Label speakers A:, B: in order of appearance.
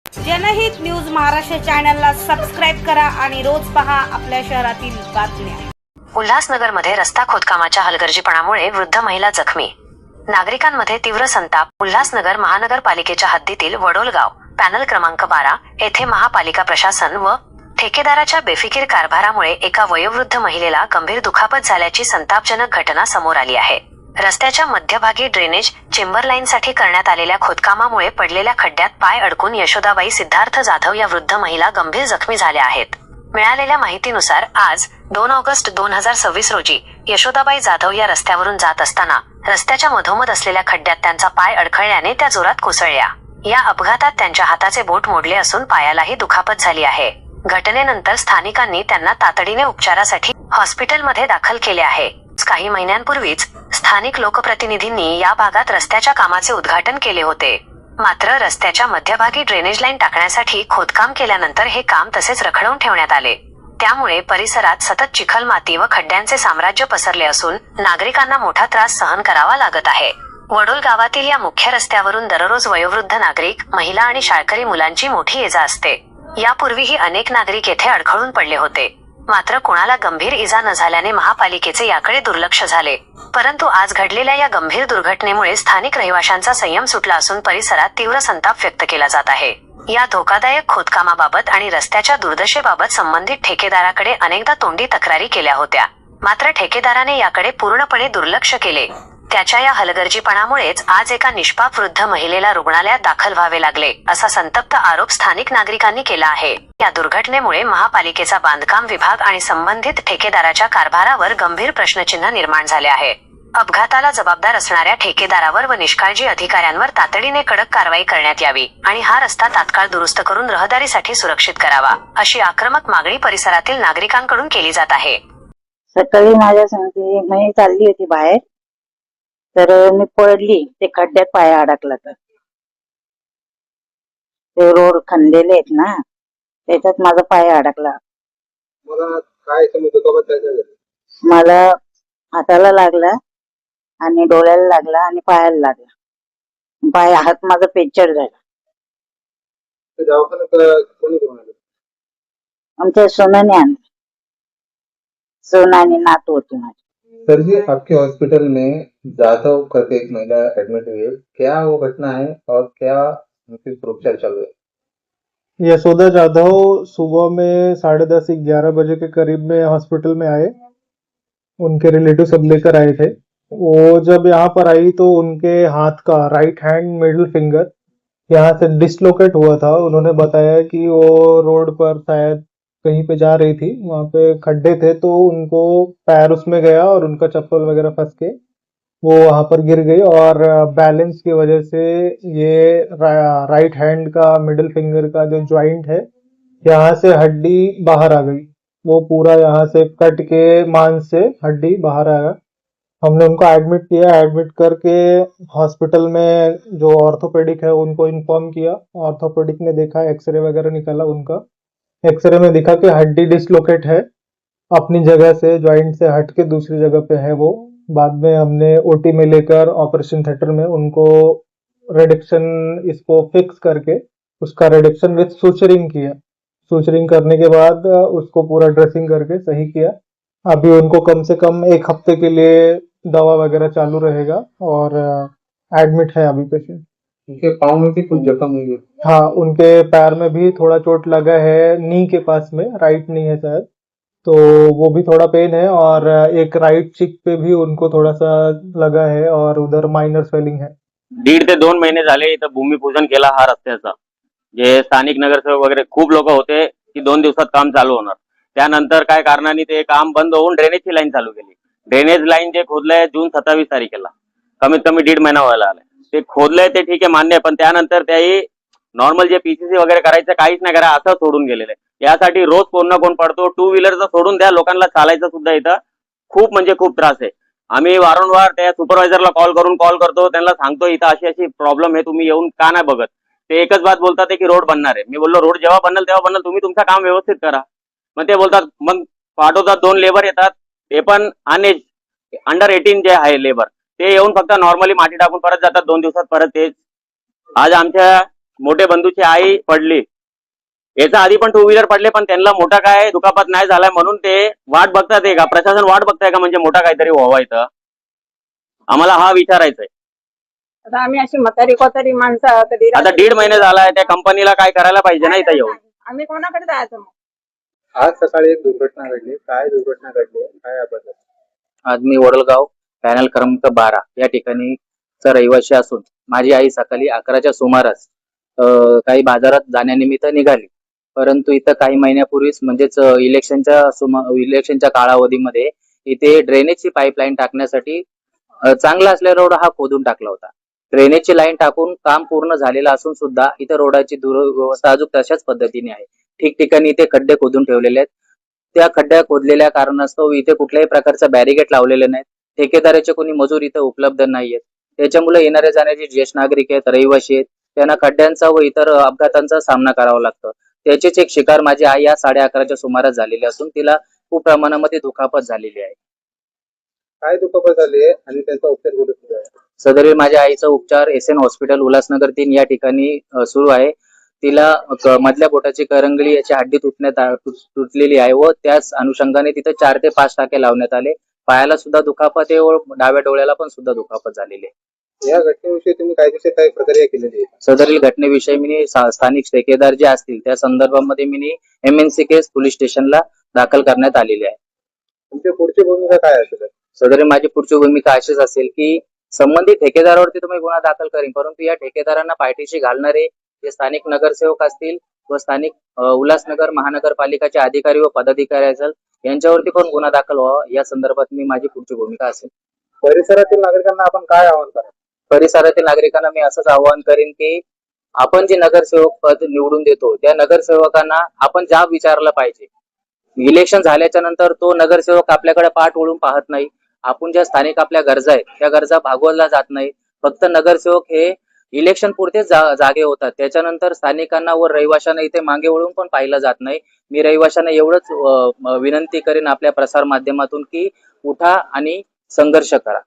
A: जनहित न्यूज महाराष्ट्र चॅनलला सबस्क्राईब करा आणि रोज पहा आपल्या शहरातील बातम्या।
B: उल्हासनगरमध्ये रस्ता खोदकामाच्या हलगर्जीपणामुळे वृद्ध महिला जखमी, नागरिकांमध्ये तीव्र संताप। उल्हासनगर महानगरपालिकेच्या हद्दीतील वडोलगाव पॅनल क्रमांक 12 येथे महापालिका प्रशासन व ठेकेदाराच्या बेफिकीर कारभारामुळे एका वयोवृद्ध महिलेला गंभीर दुखापत झाल्याची संतापजनक घटना समोर आली आहे। रस्त्याच्या मध्यभागी ड्रेनेज चेंबर लाईनसाठी करण्यात आलेल्या खोदकामामुळे पडलेल्या खड्ड्यात पाय अडकून यशोदाबाई सिद्धार्थ जाधव या वृद्ध महिला गंभीर जखमी झाल्या आहेत। मिळालेल्या माहितीनुसार आज 2 ऑगस्ट 2026 रोजी यशोदाबाई जाधव या रस्त्यावरून जात असताना रस्त्याच्या मधोमध असलेल्या खड्ड्यात त्यांचा पाय अडखळल्याने त्या जोरात कोसळल्या। या अपघातात त्यांच्या हाताचे बोट मोडले असून पायालाही दुखापत झाली आहे। घटनेनंतर स्थानिकांनी त्यांना तातडीने उपचारासाठी हॉस्पिटलमध्ये दाखल केले आहे। काही महिन्यांपूर्वीच स्थानिक लोकप्रतिनिधींनी या भागात रस्त्याच्या कामाचे उद्घाटन केले होते, मात्र रस्त्याच्या मध्यभागी ड्रेनेज लाईन टाकण्यासाठी खोदकाम केल्यानंतर हे काम तसेच रखडवून ठेवण्यात आले। त्यामुळे परिसरात सतत चिखल माती व खड्ड्यांचे साम्राज्य पसरले असून नागरिकांना मोठा त्रास सहन करावा लागत आहे। वडोल गावातील या मुख्य रस्त्यावरून दररोज वयोवृद्ध नागरिक, महिला आणि शाळकरी मुलांची मोठी ये-जा असते। यापूर्वीही अनेक नागरिक येथे अडखळून पडले होते, मात्र कोणाला गंभीर इजा न झाल्याने महापालिकेचे याकडे दुर्लक्ष झाले। परंतु आज घडलेल्या या गंभीर दुर्घटनेमुळे स्थानिक रहिवाशांचा संयम सुटला असून परिसरात तीव्र संताप व्यक्त केला जात आहे। या धोकादायक खोदकामाबाबत आणि रस्त्याच्या दुर्दशेबाबत संबंधित ठेकेदाराकडे अनेकदा तोंडी तक्रारी केल्या होत्या, मात्र ठेकेदाराने याकडे पूर्णपणे दुर्लक्ष केले। त्याच्या या हलगर्जीपणामुळेच आज एका निष्पाप वृद्ध महिलेला रुग्णालयात दाखल व्हावे लागले, असा संतप्त आरोप स्थानिक नागरिकांनी केला आहे। या दुर्घटनेमुळे महापालिकेचा बांधकाम विभाग आणि संबंधित ठेकेदाराच्या कारभारावर गंभीर प्रश्नचिन्ह निर्माण झाले आहे। अपघाताला जबाबदार असणाऱ्या ठेकेदारावर व निष्काळजी अधिकाऱ्यांवर तातडीने कडक कारवाई करण्यात यावी आणि हा रस्ता तात्काळ दुरुस्त करून रहदारीसाठी सुरक्षित करावा, अशी आक्रमक मागणी परिसरातील नागरिकांकडून केली जात आहे।
C: सकाळी माझ्या सांगते मी चालली होती बाहेर, तर मी पडली, ते खड्ड्यात पाय अडकला। तर ते रोड खणलेले आहेत ना, त्याच्यात माझा पाय अडकला। मला हाताला लागला आणि डोळ्याला लागला आणि पायाला लागला। हात माझा पेचर झाला। आमच्या सोनाने आणलं, सोनाने नातू होती माझी।
D: सर जी, आपके हॉस्पिटल में जाधव करके एक महिला एडमिट हुई है, क्या वो घटना है और क्या उनकी उपचार चल रहे हैं?
E: यशोदा जाधव सुबह में 10:30-11 बजे के करीब में हॉस्पिटल में आए। उनके रिलेटिव सब लेकर आए थे। वो जब यहाँ पर आई तो उनके हाथ का राइट हैंड मिडिल फिंगर यहाँ से डिसलोकेट हुआ था। उन्होंने बताया कि वो रोड पर शायद कहीं पे जा रही थी, वहां पे खड्डे थे तो उनको पैर उसमें गया और उनका चप्पल वगैरह फंस के वो वहां पर गिर गई और बैलेंस की वजह से ये राइट हैंड का मिडिल फिंगर का जो जॉइंट है, यहाँ से हड्डी बाहर आ गई। वो पूरा यहाँ से कट के मांस से हड्डी बाहर आया। हमने उनको एडमिट किया। एडमिट करके हॉस्पिटल में जो ऑर्थोपेडिक है उनको इन्फॉर्म किया। ऑर्थोपेडिक ने देखा, एक्सरे वगैरह निकाला। उनका एक्सरे में दिखा कि हड्डी डिसलोकेट है, अपनी जगह से जॉइंट से हट के दूसरी जगह पे है वो। बाद में हमने ओटी में लेकर ऑपरेशन थिएटर में उनको रिडक्शन, इसको फिक्स करके उसका रिडक्शन विथ सूचरिंग किया। सूचरिंग करने के बाद उसको पूरा ड्रेसिंग करके सही किया। अभी उनको कम से कम 1 हफ्ते के लिए दवा वगैरह चालू रहेगा और एडमिट है अभी पेशेंट।
D: उनके पाँव में भी कुछ जख्म हुई है?
E: हाँ, उनके पैर में भी थोड़ा चोट लगा है, नी के पास में, राइट नी है शायद, तो वो भी थोड़ा पेन है। और एक राइट चिक पे भी उनको थोड़ा सा लगा है और उधर माइनर स्वेलिंग है।
F: 1.5 ते 2 महिने झाले इथं भूमिपूजन केला हा रस्त्याचा। जे स्थानिक नगरसेवक वगैरे खूप लोक होते की 2 दिवसात काम चालू होणार, त्यानंतर काय कारणाने ते काम बंद होऊन ड्रेनेजची लाईन चालू केली। ड्रेनेज लाईन जे खोदलंय जून 27 तारखेला, कमीत कमी 1.5 महिना व्हायला आलाय। ते खोदलंय ते ठीक आहे, मान्य आहे, पण त्यानंतर त्याही नॉर्मल जे पीसीसी वगैरे करायचं काहीच नाही करा असं सोडून गेलेलं आहे। यासाठी रोज कोण ना कोण पडतो। 2 व्हीलरचं सोडून द्या, लोकांना चालायचं सुद्धा इथं खूप म्हणजे खूप त्रास आहे। आम्ही वारंवार त्या सुपरवायझरला कॉल करतो, त्यांना सांगतो इथं अशी अशी प्रॉब्लेम आहे, तुम्ही येऊन का नाही बघत। ते एकच बात बोलतात की रोड बनणार आहे। मी बोललो रोड जेव्हा बनल तेव्हा बनल, तुम्ही तुमचं काम व्यवस्थित करा। मग ते बोलतात, मग पाठवतात 2 लेबर येतात, ते पण अंडर 18 जे आहे लेबर, ते येऊन फक्त नॉर्मली माती टाकून परत जातात 2 दिवसात परत तेच। आज आमच्या मोठे बंधूची आई पडली. याच्या आधी पण टू व्हीलर पडले, पण त्यांना मोठा काय दुखापत नाही झालाय म्हणून ते वाट बघतात का प्रशासन वाट बघताय का म्हणजे मोठा काहीतरी व्हावा इथं? आम्हाला हा विचारायचा आहे.
G: आता आम्ही अशी म्हातारी कोतारी माणसं कधी
F: आता 1.5 महिने झालाय, त्या कंपनीला काय करायला पाहिजे ना इथं येऊन.
G: आम्ही कोणाकडे जायचं मग?
D: आज सकाळी एक दुर्घटना घडली. काय दुर्घटना घडली, काय याबद्दल?
H: आज मी वडोलगाव पॅनल क्रमांक 12 या ठिकाणी रहिवासी असून माझी आई सकाळी 11च्या सुमारास काही बाजारात जाण्यानिमित्त निघाली. परंतु इथं काही महिन्यापूर्वीच म्हणजेच इलेक्शनच्या कालावधीमध्ये इथे ड्रेनेजची पाईपलाईन टाकण्यासाठी चांगला असलेला रोड हा खोदून टाकला होता. ड्रेनेजची लाईन टाकून काम पूर्ण झालेलं असून सुद्धा इथं रोडाची दुरवस्था अजून तशाच पद्धतीने आहे. ठिकठिकाणी इथे खड्डे खोदून ठेवलेले आहेत. त्या खड्ड्या खोदलेल्या कारणास्तव इथे कुठल्याही प्रकारचं बॅरिगेट लावलेले नाहीत. ठेकेदाराचे कोणी मजूर इथे उपलब्ध नाहीयेत. त्याच्यामुळे येणाऱ्या जाणारे ज्येष्ठ नागरिक आहेत, रहिवासी आहेत, त्यांना खड्ड्यांचा व इतर अपघातांचा सामना करावा लागतो. त्याचीच एक शिकार माझी आई या 11:30च्या सुमारास झालेली असून तिला खूप प्रमाणामध्ये दुखापत झालेली आहे.
D: काय दुखापत झाली आहे आणि त्याचा उपचार कुठे सुरू आहे?
H: सदरील माझ्या आईचा उपचार SN हॉस्पिटल उल्हासनगर 3 या ठिकाणी सुरू आहे. तिला मधल्या बोटाची करंगळी याची हड्डी तुटलेली आहे व त्याच अनुषंगाने तिथे 4 ते 5 टाके लावण्यात आले. पायाला सुद्धा दुखापत आहे व डाव्या डोळ्याला पण सुद्धा दुखापत झालेली आहे.
D: या घटनेविषयी तुम्ही कायदेशीर काही प्रक्रिया केलेली आहे?
H: सदरील घटनेविषयी मी स्थानिक ठेकेदार जे असतील त्या संदर्भामध्ये मी MNC केस पोलीस स्टेशनला दाखल करण्यात आलेली आहे.
D: तुमची पुढची भूमिका काय असेल?
H: सदरील माझी पुढची भूमिका अशीच असेल की संबंधित ठेकेदारावरती तुम्ही गुन्हा दाखल करीन, परंतु या ठेकेदारांना पाठीशी घालणारे जे स्थानिक नगरसेवक असतील व स्थानिक उल्हासनगर महानगरपालिकाचे अधिकारी व पदाधिकारी असेल यांच्यावरती पण गुन्हा दाखल व्हावा या संदर्भात मी माझी पुढची भूमिका असेल.
D: परिसरातील नागरिकांना आपण काय आवाहन करा?
H: परिसरातील नागरिकांना मी असंच आवाहन करीन की आपण जे नगरसेवक पद निवडून देतो त्या नगरसेवकांना आपण जाब विचारला पाहिजे. इलेक्शन झाल्याच्या नंतर तो नगरसेवक आपल्याकडे पाठ वळून पाहत नाही. आपण ज्या स्थानिक आपल्या गरजा आहेत त्या गरजा भागवल्या जात नाही. फक्त नगरसेवक हे इलेक्शन पुरतेच जागे होतात. त्याच्यानंतर स्थानिकांना व रहिवाशांना इथे मागे वळून पण पाहिलं जात नाही. मी रहिवाशांना एवढंच विनंती करेन आपल्या प्रसार माध्यमातून की उठा आणि संघर्ष करा.